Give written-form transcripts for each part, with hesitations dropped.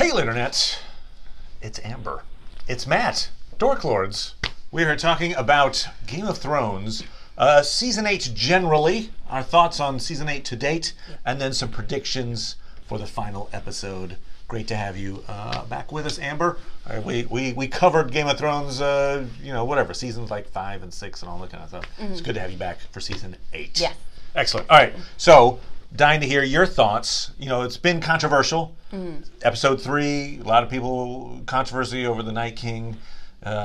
Hail Internet, it's Amber. It's Matt, Dork Lords. We are talking about Game of Thrones, Season 8 generally, our thoughts on Season 8 to date, and then some predictions for the final episode. Great to have you back with us, Amber. We covered Game of Thrones, seasons like 5 and 6 and all that kind of stuff. Mm-hmm. It's good to have you back for Season 8. Yes. Excellent. All right, so dying to hear your thoughts. You know, it's been controversial. Mm-hmm. Episode 3, a lot of people, controversy over the Night King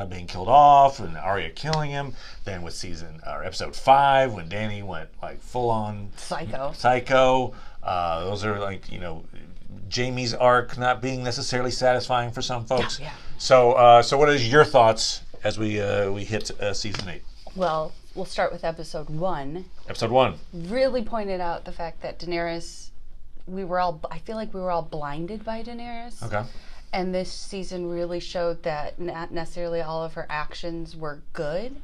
being killed off and Arya killing him. Then with episode 5, when Dany went like full on psycho. Those are like, Jaime's arc not being necessarily satisfying for some folks. Yeah. So what is your thoughts as we hit Season 8? Well, we'll start with episode 1. Episode 1 really pointed out the fact that Daenerys, I feel like we were all blinded by Daenerys. Okay. And this season really showed that not necessarily all of her actions were good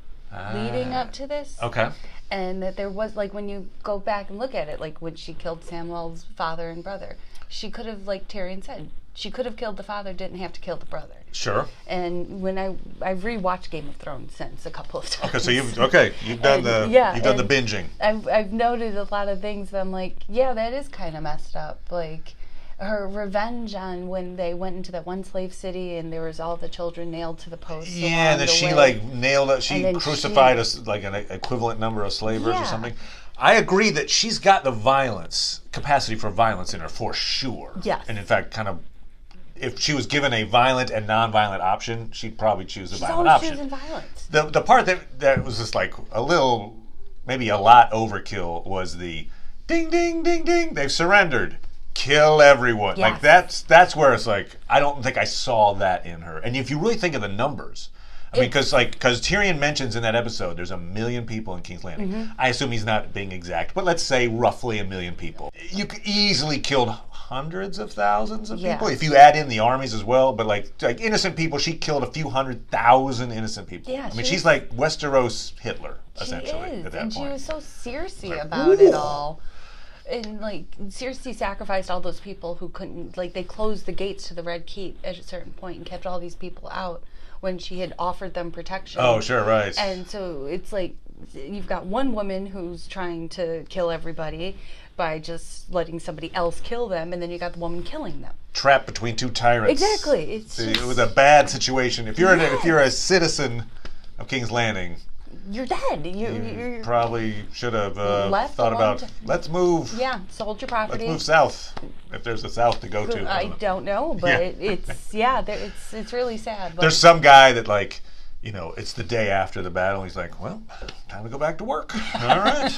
leading up to this. Okay. And that there was, like, when you go back and look at it, like when she killed Samwell's father and brother, she could have, like Tyrion said, she could have killed the father, didn't have to kill the brother. Sure. And when I've rewatched Game of Thrones since a couple of times. Okay, so you've done the binging. I've noted a lot of things that I'm like, yeah, that is kind of messed up. Like her revenge on when they went into that one slave city and there was all the children nailed to the posts. Yeah, and then she nailed it. She crucified an equivalent number of slavers or something. I agree that she's got the capacity for violence in her for sure. Yes. And in fact, kind of, if she was given a violent and non-violent option, she'd probably choose the violent option. She's always choosing violence. The part that was just like a little, maybe a lot overkill was the ding, ding, ding, ding, they've surrendered. Kill everyone. Yes. Like that's where it's like, I don't think I saw that in her. And if you really think of the numbers, I mean, because Tyrion mentions in that episode, there's 1 million people in King's Landing. Mm-hmm. I assume he's not being exact, but let's say roughly 1 million people. You could easily kill hundreds of thousands of people if you add in the armies as well. But like innocent people, she killed a few 100,000 innocent people. Yeah, I mean, she's like Westeros Hitler essentially at that point. She was so Cersei about it all. And like Cersei sacrificed all those people who couldn't, like, they closed the gates to the Red Keep at a certain point and kept all these people out when she had offered them protection. Oh, sure, right. And so it's like you've got one woman who's trying to kill everybody by just letting somebody else kill them, and then you got the woman killing them. Trapped between two tyrants. Exactly. It was a bad situation. If you're a citizen of King's Landing, you're dead. You probably should have thought about, let's move. Yeah, sold your property. Let's move south, if there's a south to go to. I don't know, but it's really sad. But there's some guy that, like, it's the day after the battle. He's like, well, time to go back to work. All right,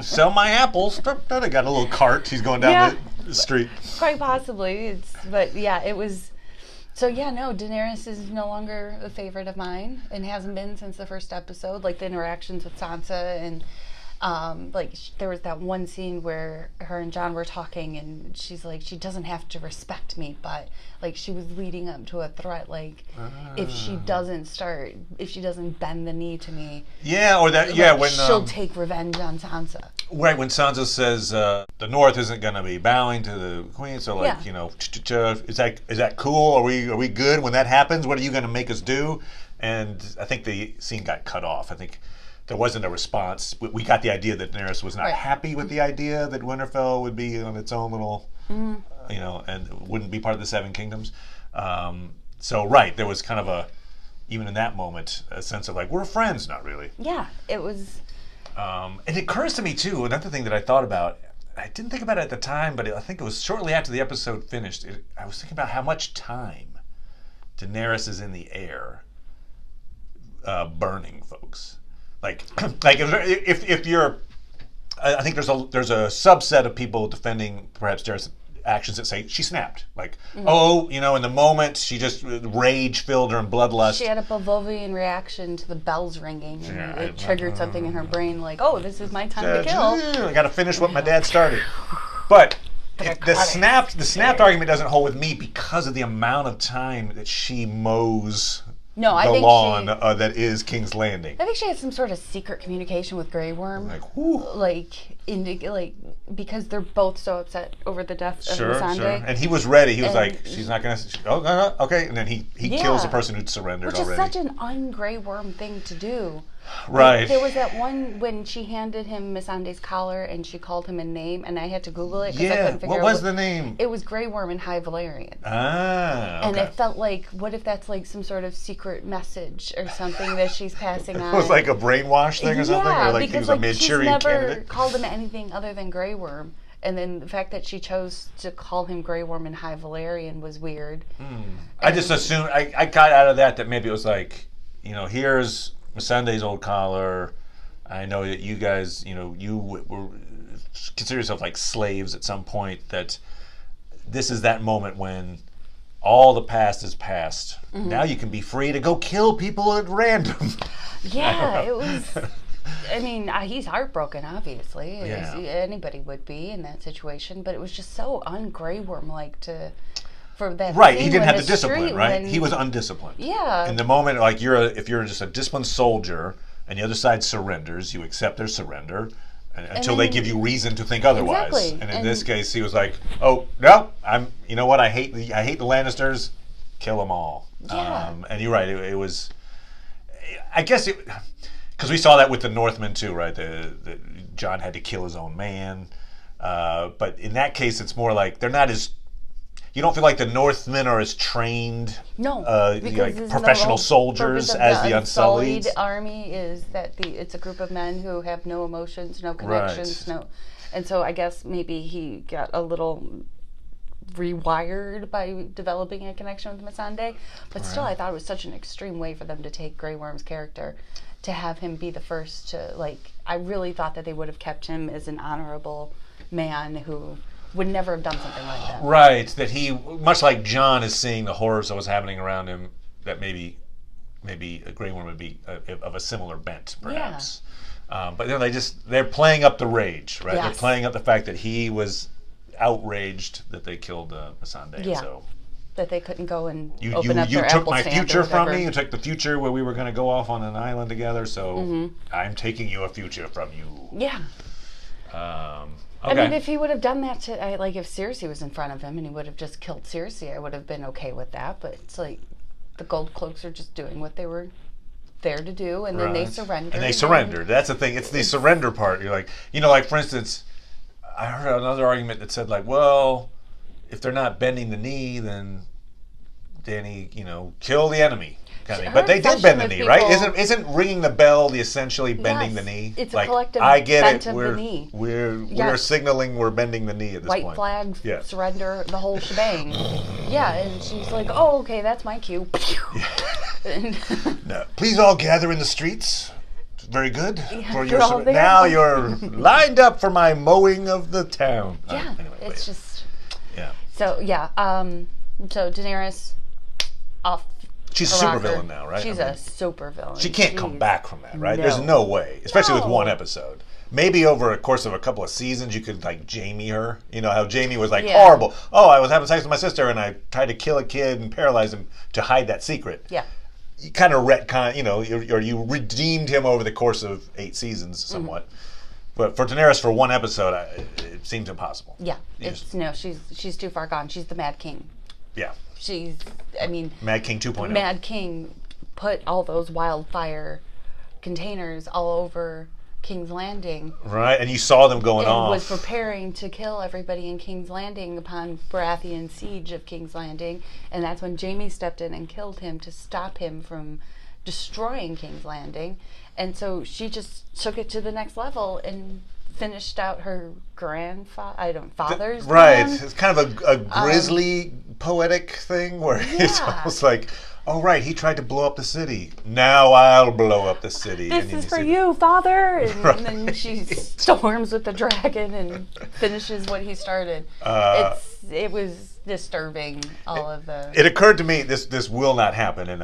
sell my apples. I got a little cart. He's going down the street. Quite possibly. It was. So Daenerys is no longer a favorite of mine and hasn't been since the first episode. Like the interactions with Sansa and there was that one scene where her and Jon were talking and she's like, she doesn't have to respect me, but like she was leading up to a threat. Like if she doesn't bend the knee to me, when she'll take revenge on Sansa. Right, when Sansa says the North isn't going to be bowing to the Queen, so is that cool? Are we good when that happens? What are you going to make us do? And I think the scene got cut off. I think there wasn't a response. We got the idea that Daenerys was not happy with the idea that Winterfell would be on its own little, and wouldn't be part of the Seven Kingdoms. There was kind of even in that moment, a sense of like, we're friends, not really. Yeah, it was. It occurs to me too, another thing that I thought about, I didn't think about it at the time, but I think it was shortly after the episode finished, I was thinking about how much time Daenerys is in the air burning folks. Like if you're, I think there's a subset of people defending perhaps Daenerys' actions that say she snapped. Like, in the moment she just rage filled her and bloodlust. She had a Pavlovian reaction to the bells ringing, and it triggered something in her brain. Like, oh, this is my time to kill. I got to finish what my dad started. But the snapped argument doesn't hold with me because of the amount of time that she mows the lawn that is King's Landing. I think she had some sort of secret communication with Grey Worm. Like, whew. Like, like because they're both so upset over the death of Missandei. Sure. And he was ready. He was like, she's not going to... Oh, no, okay. And then he kills the person who'd surrendered already. Which is such an un-Grey Worm thing to do. Right. Like, there was that one when she handed him Missandei's collar and she called him a name, and I had to Google it because I couldn't figure out what was the name? It was Grey Worm and High Valerian. Ah, okay. And it felt like, what if that's like some sort of secret message or something that she's passing on? It was like a brainwash thing or something? Or like he was a Manchurian candidate? She's never called him anything other than Grey Worm. And then the fact that she chose to call him Grey Worm and High Valerian was weird. I just assumed, I got out of that maybe it was like, here's Missandei's old collar. I know that you guys, you were consider yourself like slaves at some point, that this is that moment when all the past is past. Now you can be free to go kill people at random. Yeah, it was... I mean, he's heartbroken, obviously. Yeah. Anybody would be in that situation, but it was just so un-Grey Worm-like for that. Right, he didn't have the discipline, right? He was undisciplined. Yeah. In the moment, like if you're just a disciplined soldier and the other side surrenders, you accept their surrender until they give you reason to think otherwise. Exactly. And in this case, he was like, "Oh no, you know what? I hate the Lannisters. Kill them all." Yeah. And you're right. It was. I guess it. Because we saw that with the Northmen too, right? Jon had to kill his own man. But in that case, it's more like they're not as... You don't feel like the Northmen are as trained like professional soldiers as the Unsullied. The army is that it's a group of men who have no emotions, no connections, and so I guess maybe he got a little rewired by developing a connection with Missandei. But still, I thought it was such an extreme way for them to take Grey Worm's character, to have him be the first to, I really thought that they would have kept him as an honorable man who would never have done something like that. Right, that he, much like Jon is seeing the horrors that was happening around him, that maybe a Grey Worm would be of a similar bent, perhaps. Yeah. But they're playing up the rage, right? Yes. They're playing up the fact that he was outraged that they killed Missandei. Yeah. So that they couldn't go and open up their You took apple my stand future from me. You took the future where we were going to go off on an island together. So I'm taking a future from you. Yeah. Okay. I mean, if he would have done that if Cersei was in front of him and he would have just killed Cersei, I would have been okay with that. But it's like the Gold Cloaks are just doing what they were there to do, and then they surrendered. And they surrendered. That's the thing. It's the surrender part. You're like, for instance, I heard another argument that said, well, if they're not bending the knee, then Dany, kill the enemy. Kind of thing. But they did bend the knee, right? Isn't ringing the bell the essentially bending the knee? It's a collective I get bent it. Of the knee. We're signaling we're bending the knee at this point. White flag, surrender, the whole shebang. Yeah, and she's like, "Oh, okay, that's my cue." No, please all gather in the streets. Very good. Yeah, now you're lined up for my mowing of the town. Yeah, it's just. Yeah. So so Daenerys off. She's a super villain now, right? She's a super villain. She can't come back from that, right? No. There's no way, especially with one episode. Maybe over a course of a couple of seasons, you could Jaime her. You know how Jaime was horrible. Oh, I was having sex with my sister and I tried to kill a kid and paralyze him to hide that secret. Yeah. You kind of retcon, or you redeemed him over the course of 8 seasons somewhat. But for Daenerys, for one episode, it seems impossible. Yeah, she's too far gone. She's the Mad King. Yeah. Mad King 2.0. Mad King put all those wildfire containers all over King's Landing. Right, and you saw them going off. And was preparing to kill everybody in King's Landing upon Baratheon's siege of King's Landing. And that's when Jaime stepped in and killed him to stop him from destroying King's Landing. And so she just took it to the next level and finished out her father's right. plan. It's kind of a grisly poetic thing where it's almost like, oh right, he tried to blow up the city. Now I'll blow up the city. This is for you, father. And then she storms with the dragon and finishes what he started. It was disturbing. It occurred to me this will not happen, and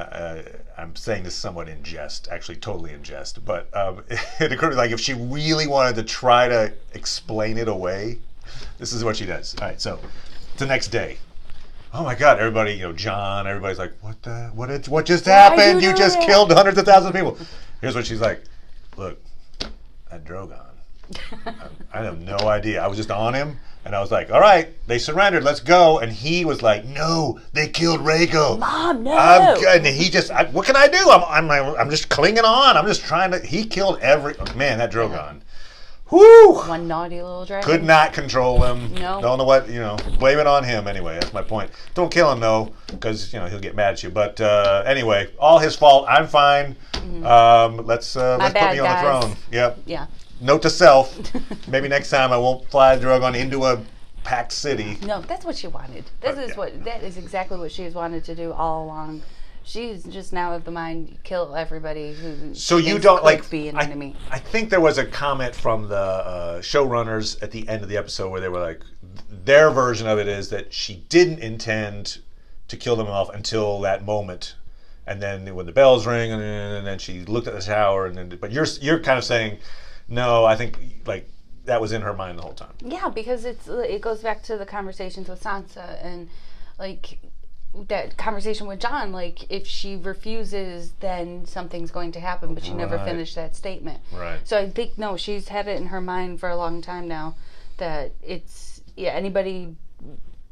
I'm saying this somewhat in jest, actually totally in jest. But it occurred to me if she really wanted to try to explain it away, this is what she does. All right, so the next day. Oh my God! Everybody, Jon. Everybody's like, "What just happened? You just killed hundreds of thousands of people." Here's what she's like: "Look, that Drogon, I have no idea. I was just on him, and I was like, all right, they surrendered, let's go. And he was like, no, they killed Rhaegal. Mom, no. And he just, what can I do? I'm just clinging on. I'm just trying to, he killed man, that Drogon. Whoo! One naughty little dragon. Could not control him. No. Don't know what, blame it on him anyway. That's my point. Don't kill him, though, because, he'll get mad at you. But anyway, all his fault. I'm fine. Mm-hmm. Let's put me on the throne. Yep. Yeah. Note to self, maybe next time I won't fly Drogon into a packed city. No, that's what she wanted. That is exactly what she's wanted to do all along. She's just now of the mind kill everybody who. So you don't like be an enemy. I think there was a comment from the showrunners at the end of the episode where they were like, their version of it is that she didn't intend to kill them off until that moment, and then when the bells ring, and then she looked at the tower, and then. But you're kind of saying, no, I think like that was in her mind the whole time. Yeah, because it goes back to the conversations with Sansa and like. That conversation with Jon, like if she refuses, then something's going to happen, but she never finished that statement. Right. So I think she's had it in her mind for a long time now that anybody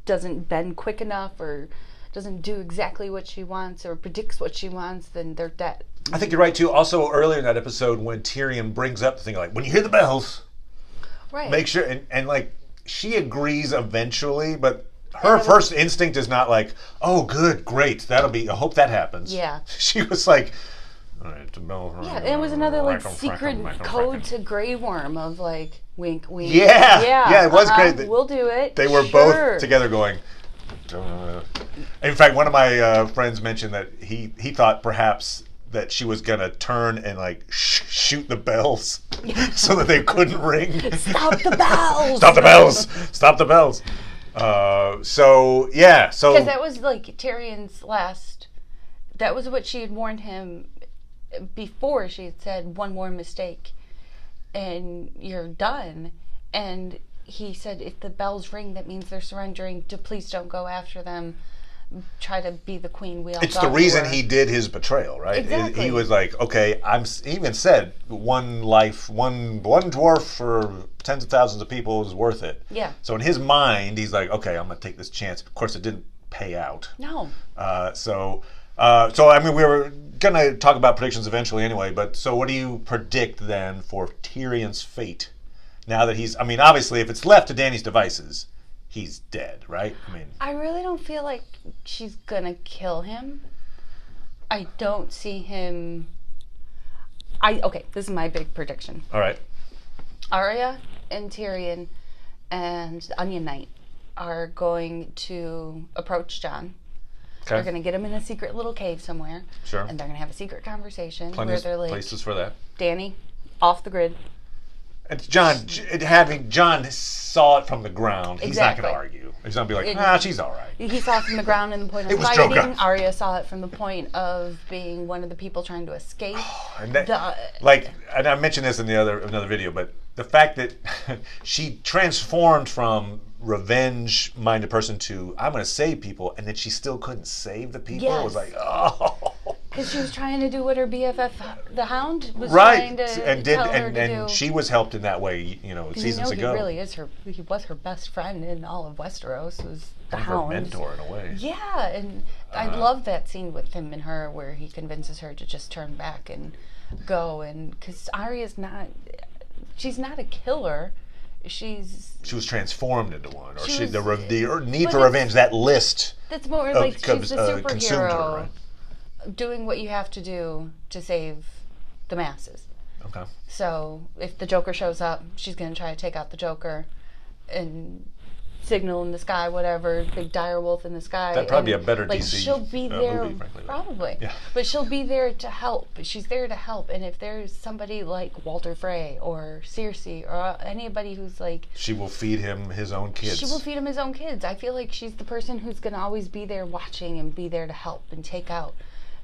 doesn't bend quick enough or doesn't do exactly what she wants or predicts what she wants, then they're dead. I think you're right too. Also earlier in that episode when Tyrion brings up the thing like when you hear the bells, right? Make sure and like she agrees eventually, but. Her first instinct is not like, oh, good, great, I hope that happens. Yeah. She was like, all right, the bell. Yeah, and it was another like secret code to Grey Worm of like, wink, wink. Yeah, it was great. We'll do it. They were both together going. In fact, one of my friends mentioned that he thought perhaps that she was gonna turn and like shoot the bells so that they couldn't ring. Stop the bells! Stop the bells! Stop the bells! So because that was like Tyrion's last. That was what she had warned him before. She had said one more mistake, and you're done. And he said, if the bells ring, that means they're surrendering. Please don't go after them. Try to be the queen we all. It's the reason he did his betrayal, right? Exactly. He was like, okay, he even said one life, one dwarf for tens of thousands of people is worth it. Yeah. So in his mind, he's like, okay, I'm gonna take this chance. Of course, it didn't pay out. No. So I mean, we were gonna talk about predictions eventually, anyway. But so, what do you predict then for Tyrion's fate? Now that obviously, if it's left to Dany's devices, he's dead, right? I really don't feel like she's gonna kill him. I don't see him. This is my big prediction. All right. Arya and Tyrion and the Onion Knight are going to approach Jon. Okay. They're going to get him in a secret little cave somewhere. Sure. And they're going to have a secret conversation where they're like, places for that. Dany, off the grid. And Jon saw it from the ground. He's not going to argue. He's going to be like, she's all right. He saw it from the ground in the point of fighting. Arya saw it from the point of being one of the people trying to escape. And I mentioned this in another video, but the fact that she transformed from revenge-minded person to I'm going to save people, and that she still couldn't save the people. Yes. It was like, oh. Because she was trying to do what her BFF, the Hound, was trying to tell her to do. And she was helped in that way, seasons ago. He was her best friend in all of Westeros, was the Her Hound. mentor in a way. Yeah, and I love that scene with him and her where he convinces her to just turn back and go. And because Arya's she's not a killer. She was transformed into one, or the need for revenge. That list. That's more like she's the superhero, her, right? Doing what you have to do to save the masses. Okay. So if the Joker shows up, she's going to try to take out the Joker, and signal in the sky, whatever, big dire wolf in the sky. That'd probably be a better like, DC she'll be there, movie, frankly. probably. Yeah. But she'll be there to help. She's there to help. And if there's somebody like Walter Frey or Cersei or anybody who's like... She will feed him his own kids. She will feed him his own kids. I feel like she's the person who's going to always be there watching and be there to help and take out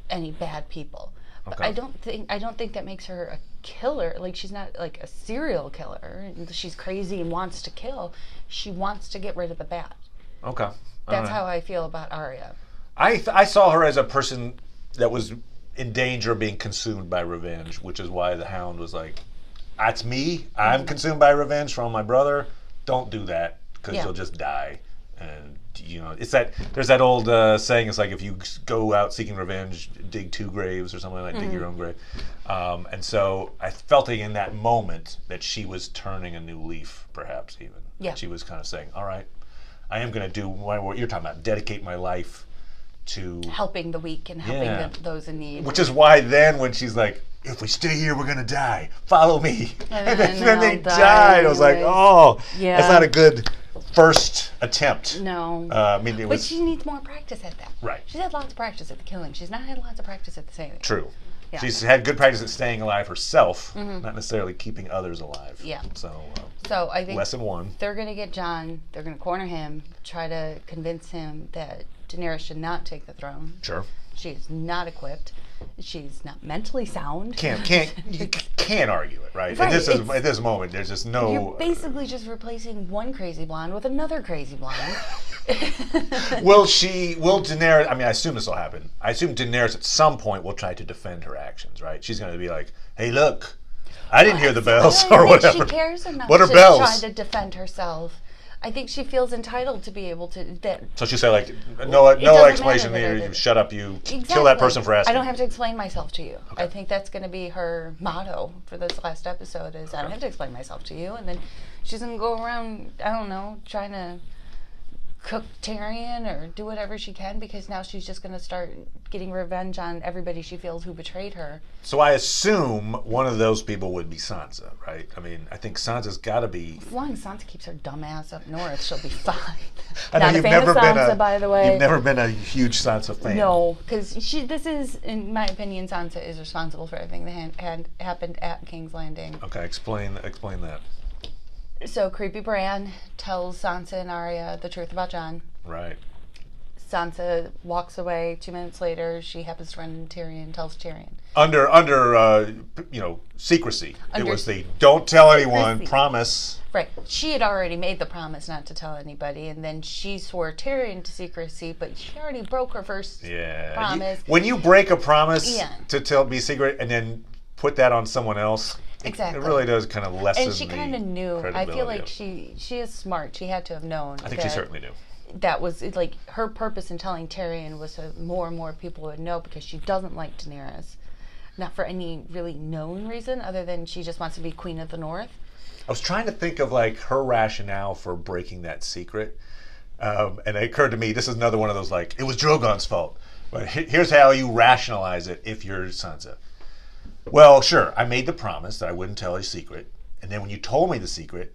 any bad people. But I don't think that makes her a killer. Like, she's not like a serial killer. She's crazy and wants to kill. She wants to get rid of the bad. Okay. That's how I feel about Arya. I saw her as a person that was in danger of being consumed by revenge, which is why the Hound was like, that's me. I'm consumed by revenge from my brother. Don't do that because Yeah. you'll just die. And it's that there's that old saying. It's like if you go out seeking revenge, dig 2 graves or something like that. Dig your own grave. And so I felt in that moment that she was turning a new leaf, perhaps even. Yeah. She was kind of saying, "All right, I am going to do what you're talking about. Dedicate my life to helping the weak and helping those in need." Which is why then when she's like, "If we stay here, we're gonna die. Follow me," and then they died. I was like, "Oh, that's not a good first attempt." No. But she needs more practice at that. Right. She's had lots of practice at the killing. She's not had lots of practice at the saving. True. Yeah. She's had good practice at staying alive herself, not necessarily keeping others alive. Yeah. So I think lesson 1. They're going to get Jon. They're going to corner him, try to convince him that Daenerys should not take the throne. Sure. She is not equipped. She's not mentally sound. You can't argue it, right? Right, At this moment, there's just no. You're basically just replacing one crazy blonde with another crazy blonde. Will Daenerys, I assume this will happen. I assume Daenerys at some point will try to defend her actions, right? She's going to be like, "Hey, look, I didn't hear the bells," or whatever. She cares enough what are to bells? try to defend herself. I think she feels entitled to be able to. So she said, like, no explanation here. Shut up, you kill that person for asking. I don't have to explain myself to you. Okay. I think that's going to be her motto for this last episode is, I don't have to explain myself to you. And then she's going to go around, I don't know, trying to cook Tyrion or do whatever she can, because now she's just going to start getting revenge on everybody she feels who betrayed her. So I assume one of those people would be Sansa, right? I think Sansa's got to be. As long as Sansa keeps her dumb ass up north, she'll be fine. I know Not a fan of Sansa, by the way. You've never been a huge Sansa fan. No, because this is, in my opinion, Sansa is responsible for everything that had happened at King's Landing. Okay, explain that. So creepy Bran tells Sansa and Arya the truth about Jon. Right. Sansa walks away. 2 minutes later, she happens to run into Tyrion, tells Tyrion. Under secrecy. It was the don't tell anyone promise. Right. She had already made the promise not to tell anybody, and then she swore Tyrion to secrecy, but she already broke her first promise. When you break a promise to be secret and then put that on someone else, exactly. It really does kind of lessen. And she kind of knew. I feel like she is smart. She had to have known. I think she certainly knew. That was like her purpose in telling Tyrion was so more and more people would know, because she doesn't like Daenerys, not for any really known reason other than she just wants to be Queen of the North. I was trying to think of like her rationale for breaking that secret, and it occurred to me this is another one of those like it was Drogon's fault. But here's how you rationalize it if you're Sansa. Well, sure, I made the promise that I wouldn't tell a secret, and then when you told me the secret,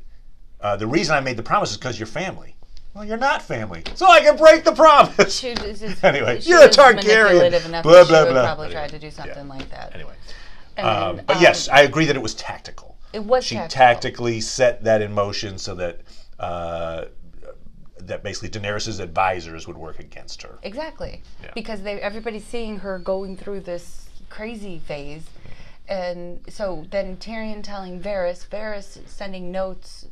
the reason I made the promise is because you're family. Well, you're not family, so I can break the promise. Anyway, you're a Targaryen. Blah, blah, blah. Probably tried to do something like that. Anyway. But yes, I agree that it was tactical. It was She tactical. tactically set that in motion so that that basically Daenerys' advisors would work against her. Exactly. Yeah. Because everybody's seeing her going through this crazy phase. And so then Tyrion telling Varys sending notes.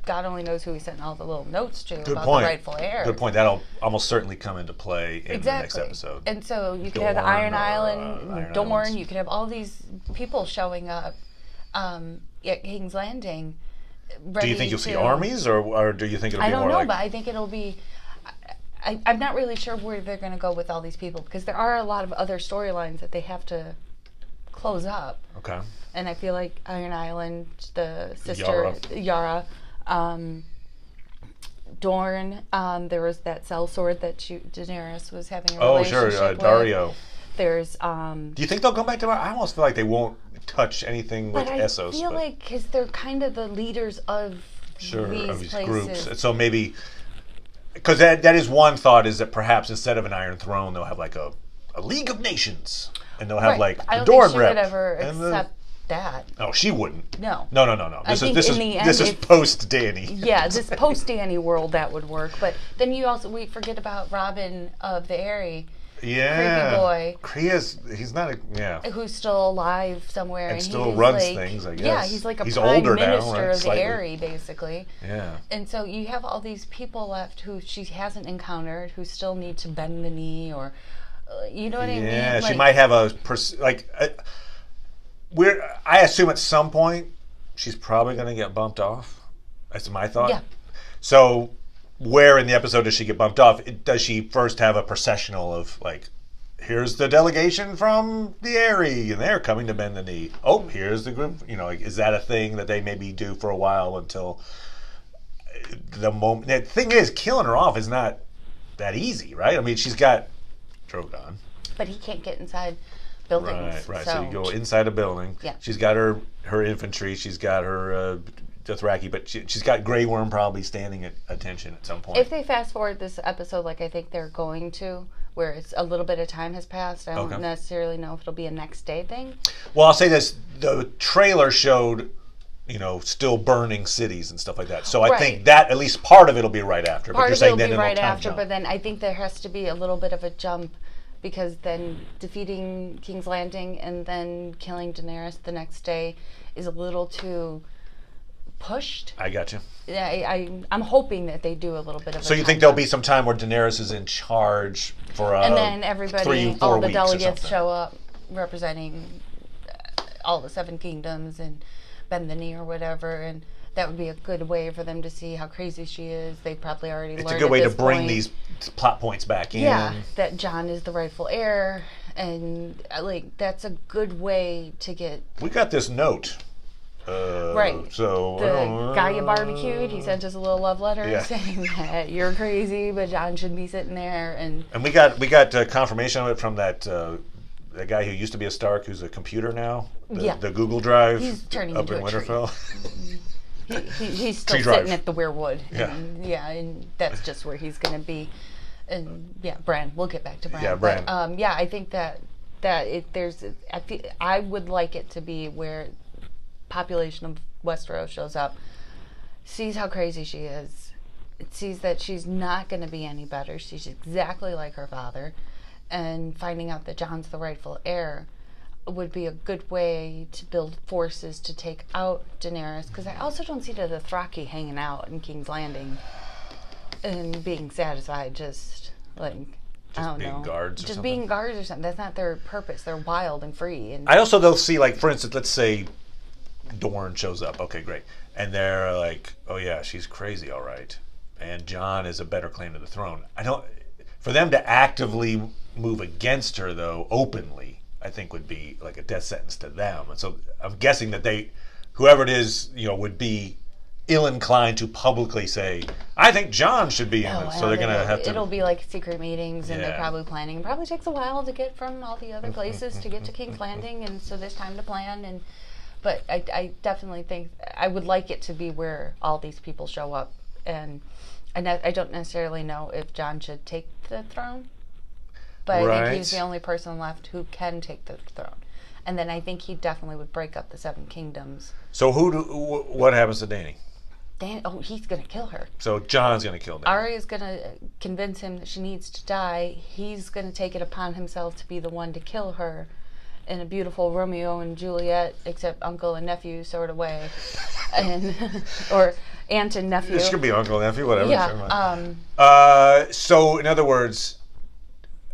God only knows who he sent all the little notes to about the rightful heir. Good point. That'll almost certainly come into play in the next episode. And so you could have the Iron Island, Dorne, you could have all these people showing up at King's Landing. Do you think you'll see armies, or do you think it'll be more like... I don't know, but I think it'll be... I'm not really sure where they're going to go with all these people, because there are a lot of other storylines that they have to close up. Okay. And I feel like Iron Island, the sister, Yara, Dorne, there was that sellsword that Daenerys was having a relationship with. Dario. There's... Do you think they'll come back to... I almost feel like they won't touch anything with Essos. I feel like because they're kind of the leaders of these places. Groups. And so maybe... Because that is one thought, is that perhaps instead of an Iron Throne, they'll have like a League of Nations. And they'll have like I the don't think Dorne she would ever accept that. No, she wouldn't. No. No. This is post Dany. Yeah, this post Dany world that would work. But then we forget about Robin of the Eyrie. Yeah. Creepy boy. He's not who's still alive somewhere. And still runs things, I guess. Yeah, he's like a prime older minister now, right? of the Eyrie, basically. Yeah. And so you have all these people left who she hasn't encountered, who still need to bend the knee, or you know what I mean? Yeah, she might have I assume at some point she's probably going to get bumped off. That's my thought. Yeah. So where in the episode does she get bumped off? Does she first have a processional of like, here's the delegation from the Eyrie, and they're coming to bend the knee. Oh, here's the group. You know, like, is that a thing that they maybe do for a while until the moment? The thing is, killing her off is not that easy, right? I mean, she's got Drogon. But he can't get inside buildings. Right. So you go inside a building. Yeah. She's got her infantry. She's got her Dothraki, but she's got Grey Worm probably standing at attention at some point. If they fast forward this episode like I think they're going to, where it's a little bit of time has passed, I don't necessarily know if it'll be a next day thing. Well, I'll say this. The trailer showed, still burning cities and stuff like that. So I think that at least part of it'll be right after. Part but you're of saying it'll then be right after, jump. but then I think there has to be a little bit of a jump because then defeating King's Landing and then killing Daenerys the next day is a little too pushed. I got you. Yeah, I'm hoping that they do a little bit of. So you think there'll be some time where Daenerys is in charge for and then everybody, 3-4 all the weeks delegates show up representing all the 7 kingdoms and bend the knee or whatever, and that would be a good way for them to see how crazy she is. They probably already learned. It's a good way to bring point. These plot points back in. Yeah, that Jon is the rightful heir, and like that's a good way to get. We got this note. Right. So the guy you barbecued, he sent us a little love letter saying that you're crazy, but Jon should be sitting there. And we got confirmation of it from that guy who used to be a Stark, who's a computer now. The Google Drive. He's turning up into in a Winterfell. He's still sitting at the Weirwood. And that's just where he's going to be. And Bran. We'll get back to Bran. Yeah, Bran. But, I think that I would like it to be where population of Westeros shows up, sees how crazy she is, it sees that she's not going to be any better. She's exactly like her father, and finding out that Jon's the rightful heir would be a good way to build forces to take out Daenerys. Because I also don't see the Dothraki hanging out in King's Landing and being satisfied, just like. I don't know. Guards or just something? being guards or something. That's not their purpose. They're wild and free. And I also though see, like, for instance, let's say Dorne shows up. Okay, great. And they're like, oh yeah, she's crazy, all right. And Jon is a better claim to the throne. For them to actively move against her, though, openly, I think would be like a death sentence to them. And so I'm guessing that whoever it is, would be ill-inclined to publicly say, I think Jon should be in it. So they're going to have to. It'll be like secret meetings, and they're probably planning. It probably takes a while to get from all the other places to get to King's Landing, and so there's time to plan. But I definitely think I would like it to be where all these people show up, and I don't necessarily know if Jon should take the throne, but I think he's the only person left who can take the throne, and then I think he definitely would break up the 7 kingdoms. So what happens to Dany? He's gonna kill her. So Jon's gonna kill Dany. Arya's gonna convince him that she needs to die. He's gonna take it upon himself to be the one to kill her. In a beautiful Romeo and Juliet, except uncle and nephew sort of way, or aunt and nephew. This could be uncle and nephew, whatever. Yeah. So in other words,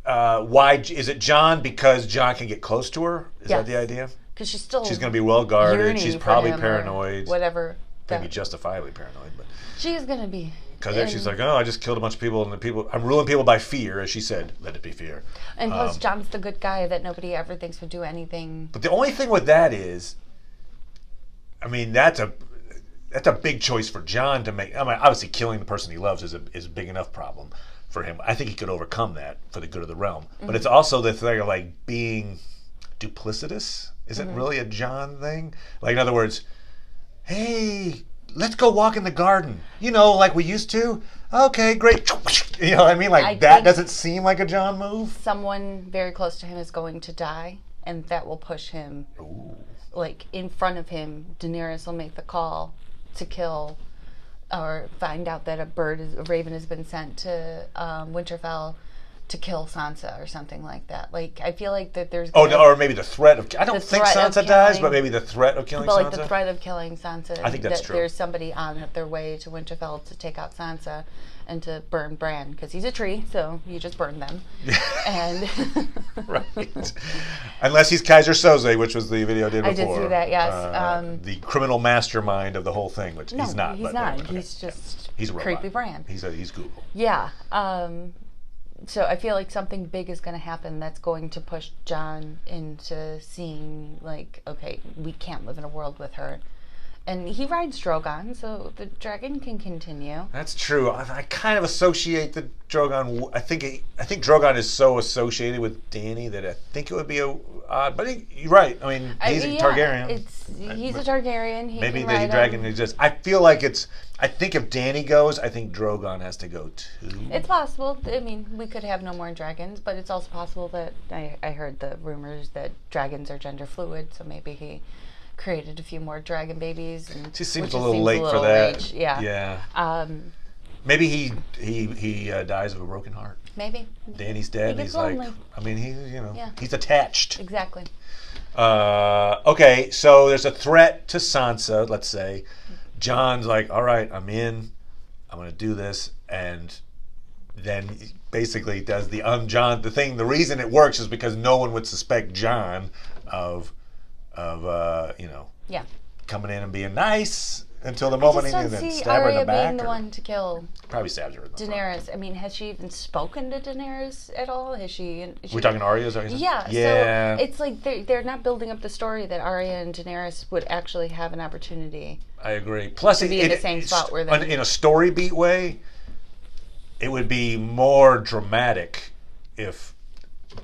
why is it Jon? Because Jon can get close to her. Is that the idea? Because she's going to be well guarded. She's probably paranoid. Whatever. Maybe justifiably paranoid, but she's going to be. Because she's like, I just killed a bunch of people, and I'm ruling people by fear, as she said. Let it be fear. And plus, Jon's the good guy that nobody ever thinks would do anything. But the only thing with that is, I mean, that's a big choice for Jon to make. I mean, obviously, killing the person he loves is a big enough problem for him. I think he could overcome that for the good of the realm. Mm-hmm. But it's also the thing of like being duplicitous. Isn't really a Jon thing. Like, in other words, hey, let's go walk in the garden. Like we used to. Okay, great. You know what I mean? Like, that doesn't seem like a Jon move. Someone very close to him is going to die, and that will push him. Ooh. Like, in front of him, Daenerys will make the call to kill or find out that a raven has been sent to Winterfell, to kill Sansa or something like that. Like, I feel like that there's... or maybe the threat of... I don't think Sansa dies, but maybe the threat of killing Sansa. But, like, the threat of killing Sansa. I think that's true. There's somebody on their way to Winterfell to take out Sansa and to burn Bran, because he's a tree, so you just burn them. And... Right. Unless he's Kaiser Soze, which was the video I did before. I did see that, yes. The criminal mastermind of the whole thing, which no, he's not. He's not. Okay. He's just he's a creepy Bran. He's Google. Yeah. So I feel like something big is going to happen that's going to push Jon into seeing, like, okay, we can't live in a world with her. And he rides Drogon, so the dragon can continue. That's true. I kind of associate the Drogon. I think Drogon is so associated with Dany that I think it would be odd. But you're right. I mean, he's a Targaryen. He's a Targaryen. Maybe the dragon exists. I feel like it's. I think if Dany goes, I think Drogon has to go too. It's possible. I mean, we could have no more dragons, but it's also possible that I heard the rumors that dragons are gender fluid, so maybe he created a few more dragon babies. And, just seems a little late for that. Yeah. Maybe he dies of a broken heart. Maybe. Dany's dead. He He's lonely. like, I mean, he's attached. Exactly. Okay, so there's a threat to Sansa, let's say. Jon's like, all right, I'm in. I'm going to do this. And then basically does the un-Jon. The reason it works is because no one would suspect Jon of coming in and being nice until the moment he then stab her in the back. Being the one to kill. Probably stabs her in the Daenerys. front. I mean, has she even spoken to Daenerys at all? We're talking Arya, is that what you're saying? Yeah. So it's like they're not building up the story that Arya and Daenerys would actually have an opportunity. I agree. Plus, to be in the same spot where they... in a story beat way, it would be more dramatic if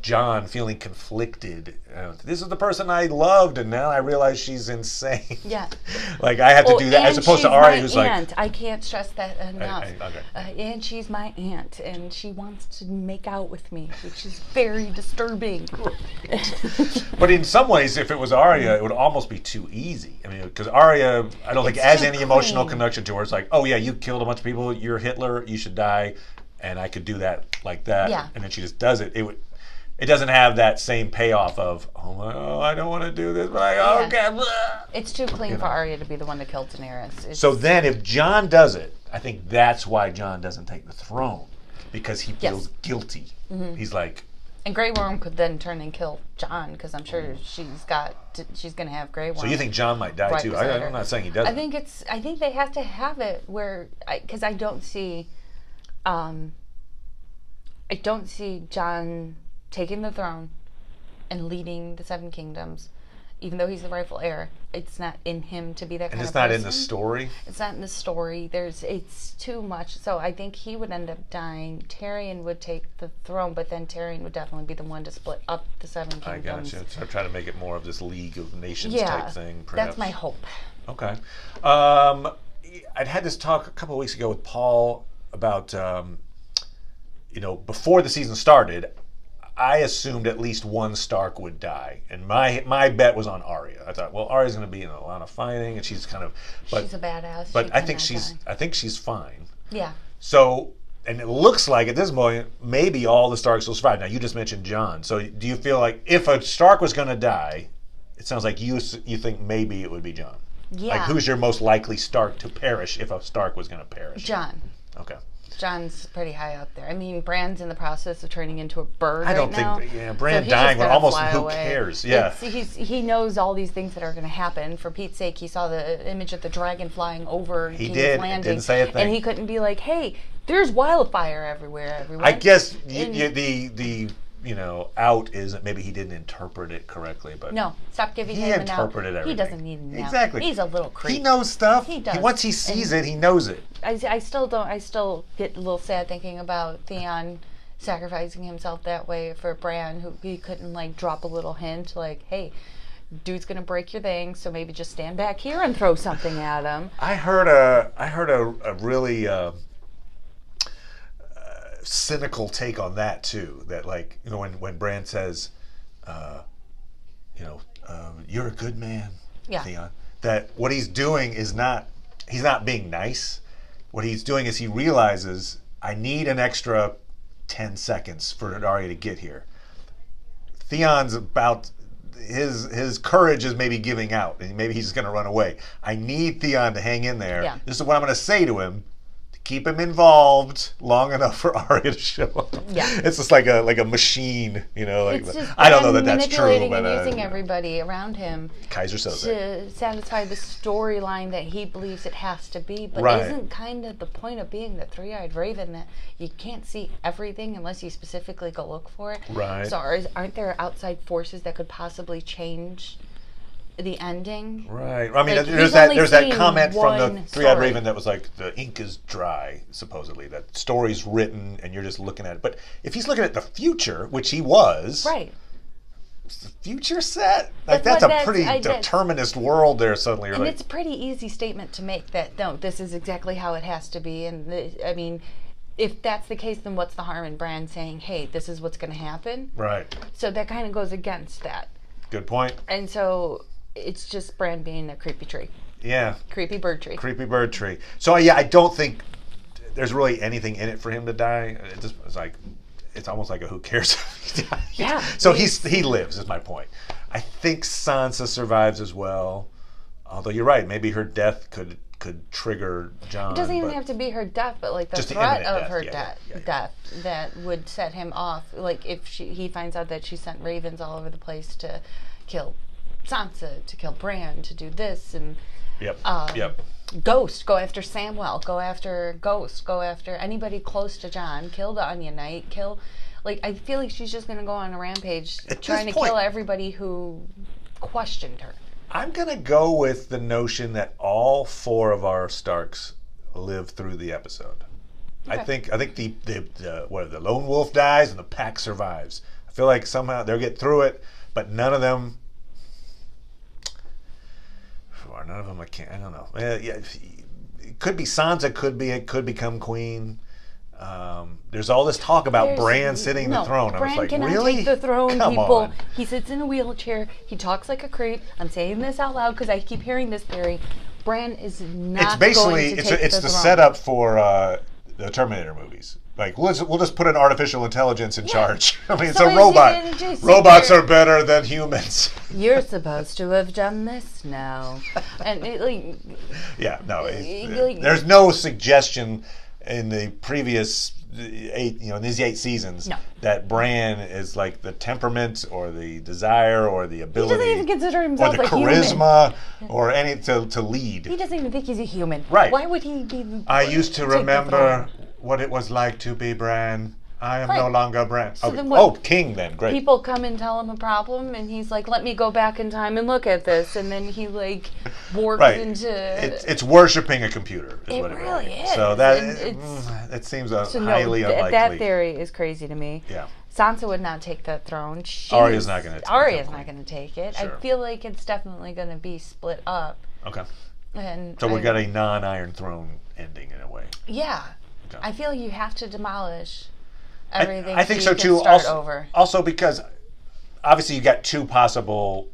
Jon feeling conflicted. This is the person I loved, and now I realize she's insane. Yeah. Like, I have to do that, as opposed to Arya, who's aunt. like... I can't stress that enough. Okay. And she's my aunt, and she wants to make out with me, which is very disturbing. But in some ways, if it was Arya, it would almost be too easy. I mean, because Arya, I don't think has any emotional connection to her. It's like, oh yeah, you killed a bunch of people, you're Hitler, you should die, and I could do that like that. Yeah. And then she just does it. It doesn't have that same payoff of, I don't want to do this, but okay. Blah. It's too clean for Arya to be the one to kill Daenerys. So then if Jon does it, I think that's why Jon doesn't take the throne, because he feels guilty. Mm-hmm. He's like... And Grey Worm could then turn and kill Jon, because I'm sure she's going to have Grey Worm. So you think Jon might die too? I'm not saying he doesn't. I think they have to have it where, because I don't see Jon taking the throne and leading the Seven Kingdoms, even though he's the rightful heir. It's not in him to be that kind of person. And it's not in the story? It's not in the story. It's too much. So I think he would end up dying. Tyrion would take the throne, but then Tyrion would definitely be the one to split up the Seven Kingdoms. I gotcha. So I'm trying to make it more of this League of Nations type thing, perhaps. That's my hope. Okay. I'd had this talk a couple of weeks ago with Paul about, before the season started, I assumed at least one Stark would die, and my bet was on Arya. I thought, well, Arya's going to be in a lot of fighting, and she's kind of... she's a badass. But I think she's fine. Yeah. So, and it looks like at this point, maybe all the Starks will survive. Now, you just mentioned Jon. So do you feel like if a Stark was going to die, it sounds like you think maybe it would be Jon? Yeah. Like, who's your most likely Stark to perish if a Stark was going to perish? Jon. Okay. Jon's pretty high up there. I mean, Bran's in the process of turning into a bird I don't now. think, Bran dying, but almost who cares? Yeah. He knows all these things that are going to happen. For Pete's sake, he saw the image of the dragon flying over King's Landing. Didn't say a thing. And he couldn't be like, hey, there's wildfire everywhere, everyone. I guess the out is that maybe he didn't interpret it correctly, but no, stop giving him an out. He interpreted everything. He doesn't need an out. Exactly. He's a little creep. He knows stuff. He does. Once he sees it, he knows it. I still get a little sad thinking about Theon sacrificing himself that way for Bran, who he couldn't drop a little hint like, hey, dude's gonna break your thing, so maybe just stand back here and throw something at him. I heard a really cynical take on that too. That when Bran says, you're a good man, Theon. That what he's doing is he's not being nice. What he's doing is he realizes I need an extra 10 seconds for Arya to get here. Theon's about, his courage is maybe giving out, and maybe he's going to run away. I need Theon to hang in there. Yeah. This is what I'm going to say to him. Keep him involved long enough for Arya to show up. Yeah. It's just like a machine, you know. Like, it's just I don't know that that's true, manipulating but and using everybody around him Kaiser Soze. to satisfy the storyline that he believes it has to be. But Right. isn't kind of the point of being the three-eyed raven that you can't see everything unless you specifically go look for it? Right. So aren't there outside forces that could possibly change the ending? Right. I mean, Like, there's he's that only comment from the seen Three-Eyed one Raven that was like, the ink is dry, supposedly. That story's written and you're just looking at it. But if he's looking at the future, which he was, Right. the future set? Like, that's a pretty determinist world there suddenly. You're And like, it's a pretty easy statement to make that, no, this is exactly how it has to be. And I mean, if that's the case, then what's the harm in Bran saying, hey, this is what's going to happen? right. So that kind of goes against that. Good point. And so it's just Bran being a creepy tree. Yeah. Creepy bird tree. Creepy bird tree. So, yeah, I don't think there's really anything in it for him to die. It's like, it's almost like a who cares if he dies. Yeah. So he lives, is my point. I think Sansa survives as well. Although you're right, maybe her death could trigger Jon. It doesn't even have to be her death, but like the Just the threat imminent of her death. death that would set him off. Like if he finds out that she sent ravens all over the place to kill Sansa, to kill Bran, to do this, and Yep. Ghost, go after Samwell, go after Ghost, go after anybody close to Jon, kill the Onion Knight, kill. Like, I feel like she's just going to go on a rampage trying to kill everybody who questioned her. I'm going to go with the notion that all 4 of our Starks live through the episode. Okay. I think the lone wolf dies and the pack survives. I feel like somehow they'll get through it, but none of them. None of them. I don't know. Yeah, it could be Sansa. Could become queen. There's all this talk about Bran sitting the throne. Bran I was like, cannot really? take the throne, Come people. on. He sits in a wheelchair. He talks like a creep. I'm saying this out loud because I keep hearing this theory. Bran is not It's basically going to take it's the the throne. setup for the Terminator movies. Like, we'll just put an artificial intelligence in charge. I mean, it's So a is he robot. gonna just sit Robots there- are better than humans. You're supposed to have done this now. And Yeah, no. Like- There's no suggestion in the previous 8, in these 8 seasons, that Bran is like the temperament or the desire or the ability. He doesn't even consider or himself the a charisma or any to lead. He doesn't even think he's a human. Right. Why would he be? I used to take the remember throne? what it was like to be Bran. I am Right. no longer Bran. So Okay. then what- King then. Great. People come and tell him a problem, and he's like, "Let me go back in time and look at this," and then he like warps Right. into. It's worshiping a computer. Is It what it really is. So that And it's- it seems So no, highly unlikely. that theory is crazy to me. Yeah. Sansa would not take that throne. Arya's not gonna take Arya's that not going to take it. Sure. I feel like it's definitely going to be split up. Okay. And So we got a non-Iron Throne ending in a way. Yeah. Okay. I feel you have to demolish everything. I think so so you can too. Start over. Also because obviously you got 2 possible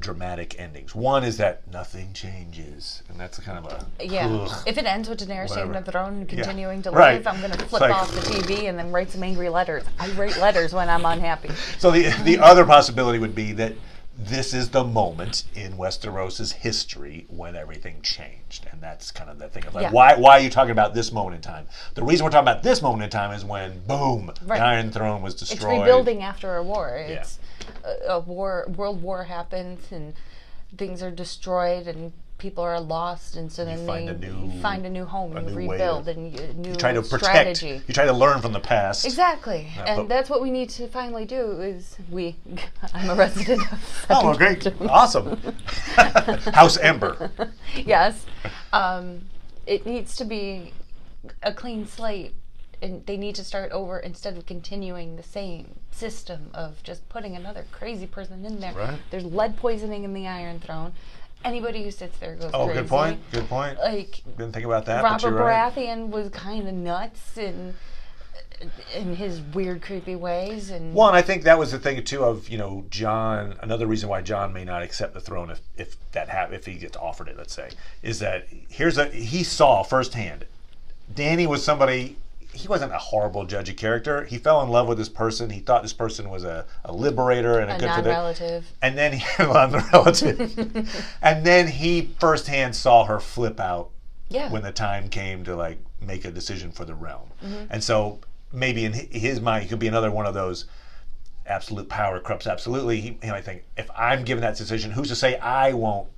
dramatic endings. One is that nothing changes, and that's kind of a ugh, If it ends with Daenerys taking whatever. the throne and continuing to Right. live, I'm going to flip like- off the TV and then write some angry letters. I write letters when I'm unhappy. So the other possibility would be that this is the moment in Westeros's history when everything changed, and that's kind of that thing of like, Yeah. why are you talking about this moment in time? The reason we're talking about this moment in time is when boom, Right. the Iron Throne was It's destroyed. rebuilding after a war. It's a war. World War happens and things are destroyed and people are lost, and so then they find a new home and new way rebuild of- and a new You try to protect. strategy. You try to learn from the past. Exactly, but- and that's what we need to finally do. Is I'm a resident of. Oh, great! Awesome. House Ember. Yes, it needs to be a clean slate, and they need to start over instead of continuing the same system of just putting another crazy person in there. Right. There's lead poisoning in the Iron Throne. Anybody who sits there goes Oh, crazy. good point. Good point. Like Didn't think about that. but Robert you're right. Baratheon was kind of nuts and in his weird, creepy ways, and Well, and I think that was the thing too of Jon. Another reason why Jon may not accept the throne if he gets offered it, let's say, is that he saw firsthand. Dany was somebody he wasn't a horrible, judgy character. He fell in love with this person. He thought this person was a liberator and a good non-relative. And then non-relative. And then he firsthand saw her flip out when the time came to like make a decision for the realm. And so maybe in his mind, he could be another one of those absolute power corrupts absolutely. He might think, if I'm given that decision, who's to say I won't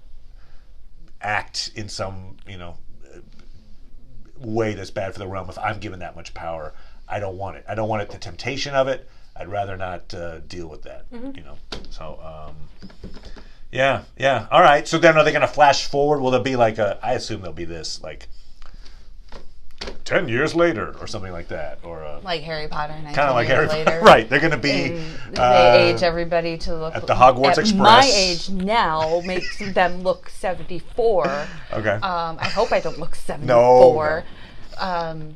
act in some, way that's bad for the realm if I'm given that much power? I don't want it. I don't want it, the temptation of it. I'd rather not deal with that, So, yeah. All right. So then are they going to flash forward? Will there be like I assume there'll be this, like, 10 years later or something like that, or like Harry Potter. Kind of like Harry Potter, right? They're going to be they age everybody to look at the Hogwarts Express. My age now makes them look 74. Okay. I hope I don't look 74. No.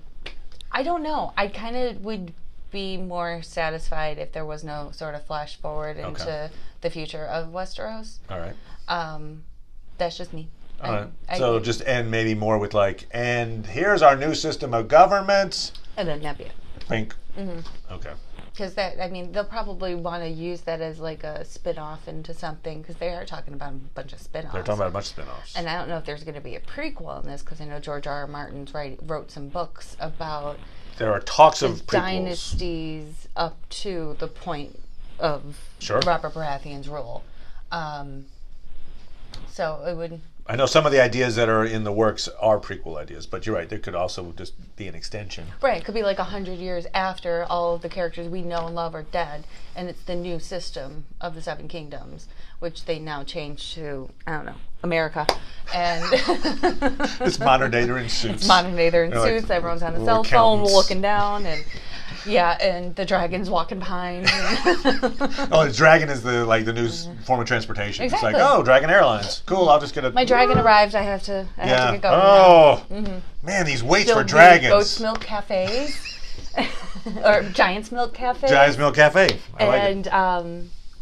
I don't know. I kind of would be more satisfied if there was no sort of flash forward into the future of Westeros. All right. That's just me. So just end maybe more with like, and here's our new system of government. And then Nebula. Think. Mm-hmm. Okay. Because they'll probably want to use that as like a spin-off into something, because they are talking about a bunch of spin-offs. They're talking about a bunch of spin-offs. And I don't know if there's going to be a prequel in this, because I know George R. R. Martin's wrote some books about there are talks of prequels. Dynasties up to the point of Robert Baratheon's rule. So it would... I know some of the ideas that are in the works are prequel ideas, but you're right, there could also just be an extension. Right, it could be like 100 years after all of the characters we know and love are dead, and it's the new system of the Seven Kingdoms, which they now changed to, I don't know, America. And it's modern day, they're in suits. It's modern day, they're in suits, like, everyone's on a cell phone looking down, and and the dragon's walking behind. The dragon is the new form of transportation. Exactly. It's like, oh, Dragon Airlines. Cool, I'll just get a... My dragon arrived, I have to get going. Oh, man, these waits for dragons. Goat's Milk Cafes. Or Giant's Milk Cafe. Giant's Milk Cafe. I like it.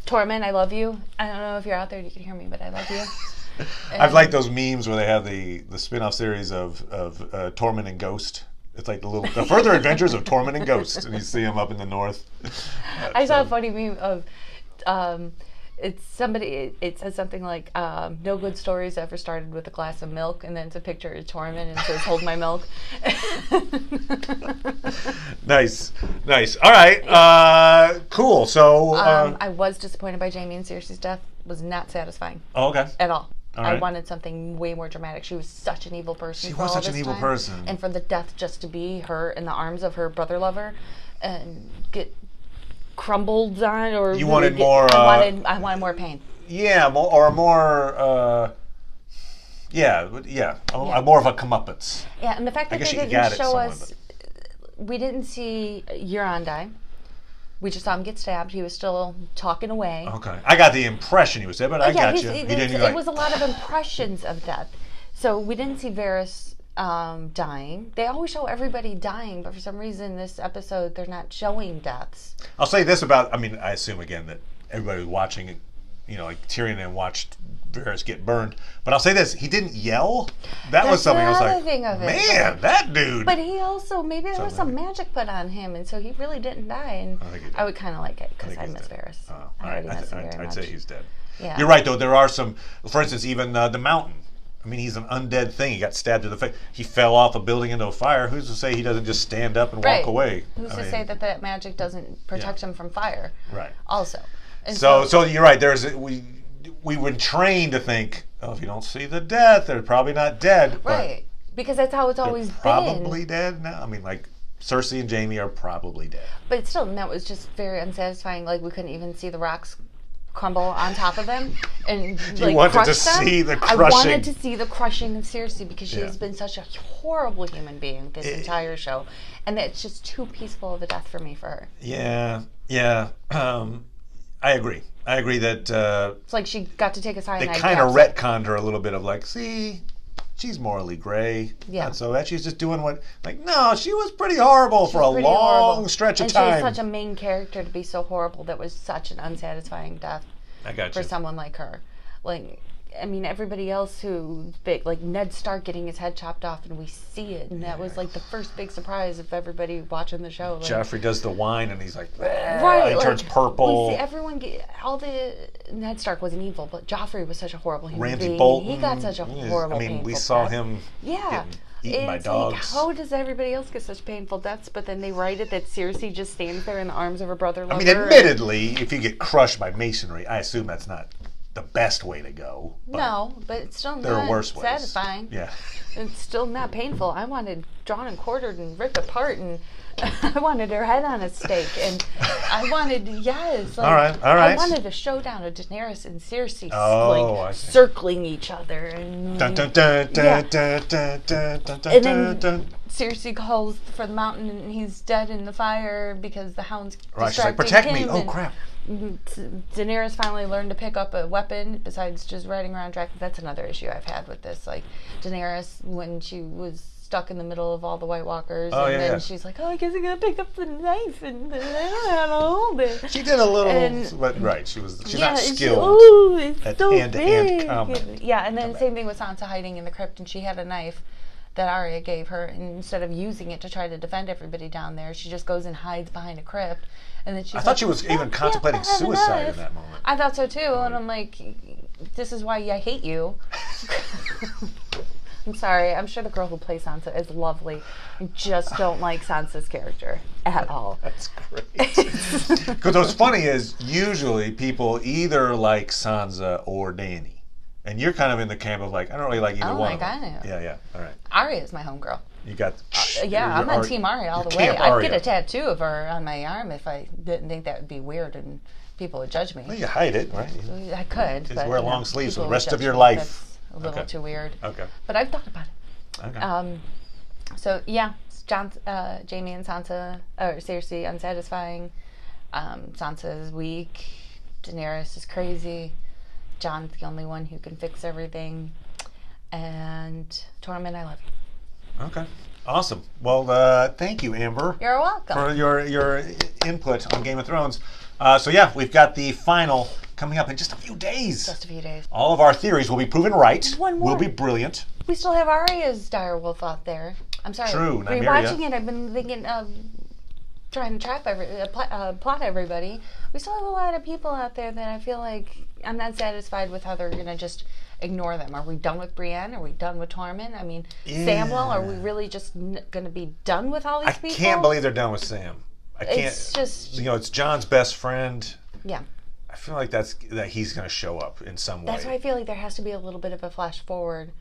Tormund, I love you. I don't know if you're out there, you can hear me, but I love you. I've liked those memes where they have the spin-off series of Tormund and Ghost. It's like the further adventures of Tormund and Ghost, and you see them up in the north. I saw a funny meme of it says something like no good stories ever started with a glass of milk, and then it's a picture of Tormund and it says hold my milk. Nice. All right, cool. So I was disappointed by Jaime and Cersei's death. Was not satisfying. Oh, okay. At all. Right. I wanted something way more dramatic. She was such an evil person. She was such an evil person. And for the death just to be her in the arms of her brother lover and get crumbled on, or you wanted more. I wanted more pain. Yeah, more more of a comeuppance. Yeah, and the fact that they didn't show us, we didn't see Euron die. We just saw him get stabbed. He was still talking away. Okay. I got the impression he was dead, but I got you. It was a lot of impressions of death. So we didn't see Varys dying. They always show everybody dying, but for some reason this episode they're not showing deaths. I'll say this about, I assume again that everybody was watching, like Tyrion and watched Varys get burned. But I'll say this, he didn't yell. That was something I was like, thing of it. Man, that dude. But he also, maybe there was some magic put on him, and so he really didn't die. And I would kind of like it, because I miss Varys. I'd say he's dead. Yeah. You're right, though. There are some, for instance, even the Mountain. I mean, he's an undead thing. He got stabbed to the face. He fell off a building into a fire. Who's to say he doesn't just stand up and walk away? Who's to say that magic doesn't protect him from fire? Right. Also. And so you're right. We were trained to think, if you don't see the death, they're probably not dead. Right. Because that's how it's always been. Probably dead now. I mean, like, Cersei and Jaime are probably dead. But still, that was just very unsatisfying. Like, we couldn't even see the rocks crumble on top of them and you wanted to see the crushing. I wanted to see the crushing of Cersei, because she has been such a horrible human being this entire show, and it's just too peaceful of a death for me for her. Yeah. I agree. That it's like she got to take a cyanide. They kind of retconned her a little bit of like, see, she's morally gray. Yeah. And so that she's just doing no, she was pretty horrible for a long stretch of time. And she was such a main character to be so horrible. That was such an unsatisfying death. I got you. For someone like her. Like, I mean, everybody else who's big, like Ned Stark getting his head chopped off, and we see it, and that was like the first big surprise of everybody watching the show. Like, Joffrey does the whine, and he's like, right, he turns purple. We see everyone Ned Stark wasn't evil, but Joffrey was such a horrible human Ramsay being. Bolton, He got such a horrible. I mean, painful we saw death. him. Yeah. Eaten by It's dogs. like, how does everybody else get such painful deaths, but then they write it that Cersei just stands there in the arms of her brother lover? I mean, admittedly, if you get crushed by masonry, I assume that's not the best way to go. No, but it's still there are not worse ways. satisfying. Yeah. It's still not painful. I wanted drawn and quartered and ripped apart, and I wanted her head on a stake, and I wanted, yes. Like, all right. I wanted a showdown of Daenerys and Cersei circling each other. And, dun, dun, dun, dun, dun, dun, dun, dun, and then dun, dun. Cersei calls for the mountain, and he's dead in the fire because the hound's Right, she's like, distracting protect him. me. Oh, crap. Daenerys finally learned to pick up a weapon besides just riding around dragons. That's another issue I've had with this. Like, Daenerys, when she was stuck in the middle of all the White Walkers, then she's like, oh, I guess I gotta pick up the knife, and I don't know how to hold it. She did a little, but right, she's not skilled at so hand-to-hand combat. Yeah, and then same thing with Sansa hiding in the crypt, and she had a knife that Arya gave her, and instead of using it to try to defend everybody down there, she just goes and hides behind a crypt. And then I thought she was even contemplating suicide in that moment. I thought so too, and I'm like, this is why I hate you. I'm sorry, I'm sure the girl who plays Sansa is lovely. I just don't like Sansa's character at all. That's great. Because what's funny is usually people either like Sansa or Dany. And you're kind of in the camp of like, I don't really like either one of them. Yeah, all right. Arya is my homegirl. You got I'm on Team Arya all the way. I'd get a tattoo of her on my arm if I didn't think that would be weird and people would judge me. Well, you hide it, right? I could. Just but, wear long sleeves for the people rest would of your judge me. life. That's a little too weird. Okay. But I've thought about it. Okay. So yeah, Jaime and Sansa, or Cersei, unsatisfying. Sansa is weak. Daenerys is crazy. Jon's the only one who can fix everything. And Tormund, I love you. Okay. Awesome. Well, thank you, Amber. You're welcome. For your input on Game of Thrones. So yeah, we've got the final coming up in just a few days. Just a few days. All of our theories will be proven right. One more. Will be brilliant. We still have Arya's direwolf out there. I'm sorry. True. Rewatching it, I've been thinking of trying to plot everybody. We still have a lot of people out there that I feel like I'm not satisfied with how they're going to just ignore them. Are we done with Brienne? Are we done with Tormund? I mean, Samwell, are we really just going to be done with all these people? I can't believe they're done with Sam. I can't. It's just... it's Jon's best friend. Yeah. I feel like that he's going to show up in some way. That's why I feel like there has to be a little bit of a flash forward.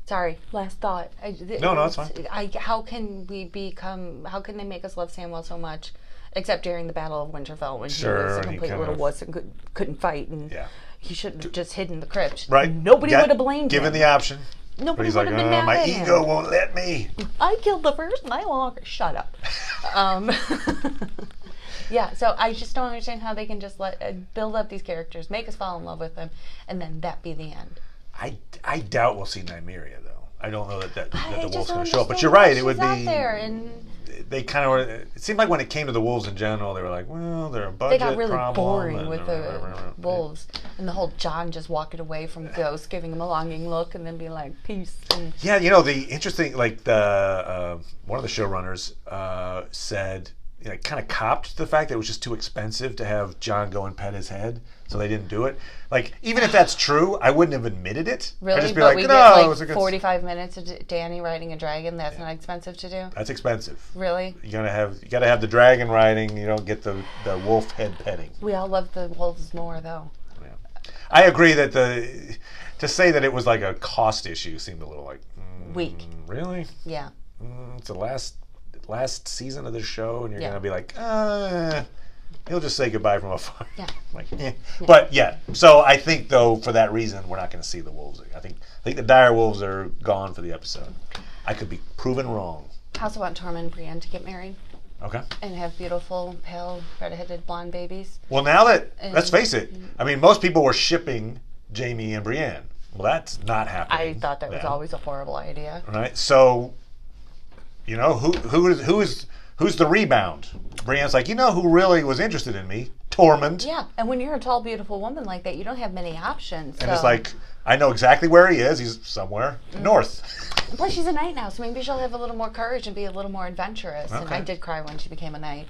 Sorry, last thought. No, it's fine. How can they make us love Samwell so much, except during the Battle of Winterfell when he was a complete little wuss and couldn't fight, and he should have just hidden the crypt. Right. Nobody would have blamed him. Given the option. Nobody would have been mad my at ego him. won't let me. I killed the first, and I no longer. Shut up. Yeah, so I just don't understand how they can just build up these characters, make us fall in love with them, and then that be the end. I doubt we'll see Nymeria though. I don't know that the wolf's going to show up. But understand you're right. why It would she's out be. there and They kind of were. It seemed like when it came to the wolves in general, they were like, well, they're a budget they got really problem. boring with the wolves, and the whole Jon just walking away from Ghost, giving him a longing look, and then being like, peace. And yeah, the interesting, like the one of the showrunners said, kind of copped the fact that it was just too expensive to have Jon go and pet his head, so they didn't do it. Like, even if that's true, I wouldn't have admitted it. Really? I'd just be but like, we no, get it was a good 45 minutes of Dany riding a dragon. That's not expensive to do. That's expensive. Really? You gotta have the dragon riding. You don't get the wolf head petting. We all love the wolves more, though. Yeah. I agree that to say that it was like a cost issue seemed a little like weak. Really? Yeah. It's the last season of the show, and you're gonna be like, he'll just say goodbye from afar. Yeah. Like, But yeah, so I think though for that reason we're not going to see the wolves. I think the dire wolves are gone for the episode. I could be proven wrong. I also want Tormund and Brienne to get married. Okay. And have beautiful, pale, red-headed blonde babies. Well, now let's face it. I mean, most people were shipping Jaime and Brienne. Well, that's not happening. I thought that was always a horrible idea. Right. So, who who's the rebound? Brienne's like, you know who really was interested in me? Tormund. Yeah, and when you're a tall, beautiful woman like that, you don't have many options. And it's like, I know exactly where he is. He's somewhere north. Plus, she's a knight now, so maybe she'll have a little more courage and be a little more adventurous. Okay. And I did cry when she became a knight.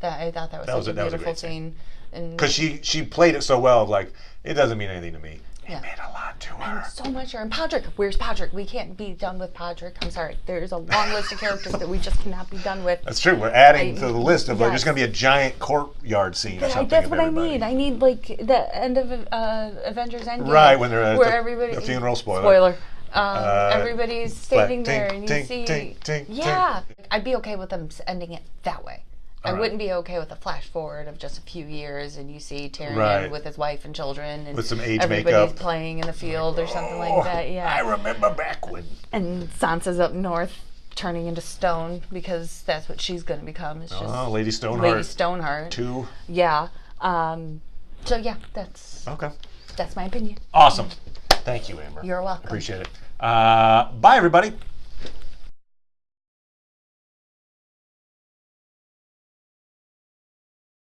I thought that was such a beautiful scene. Because she played it so well, of like, it doesn't mean anything to me. Yeah. It meant a lot to her. And so much her. And Podrick, where's Podrick? We can't be done with Podrick. I'm sorry. There's a long list of characters that we just cannot be done with. That's true. We're adding to the list of like, there's going to be a giant courtyard scene or something. That's what I need. I need like the end of Avengers Endgame. Right, when they're at the funeral. Spoiler. Everybody's standing there and you tink, see. tink, tink, yeah. I'd be okay with them ending it that way. I right. wouldn't be okay with a flash forward of just a few years and you see Tyrion with his wife and children and with some age everybody's makeup playing in the field or something like that. Yeah. I remember back when. And Sansa's up north turning into stone because that's what she's going to become. It's just Lady Stoneheart. Lady Stoneheart. 2. Yeah. So yeah, that's my opinion. Awesome. Thank you, Amber. You're welcome. Appreciate it. Bye, everybody.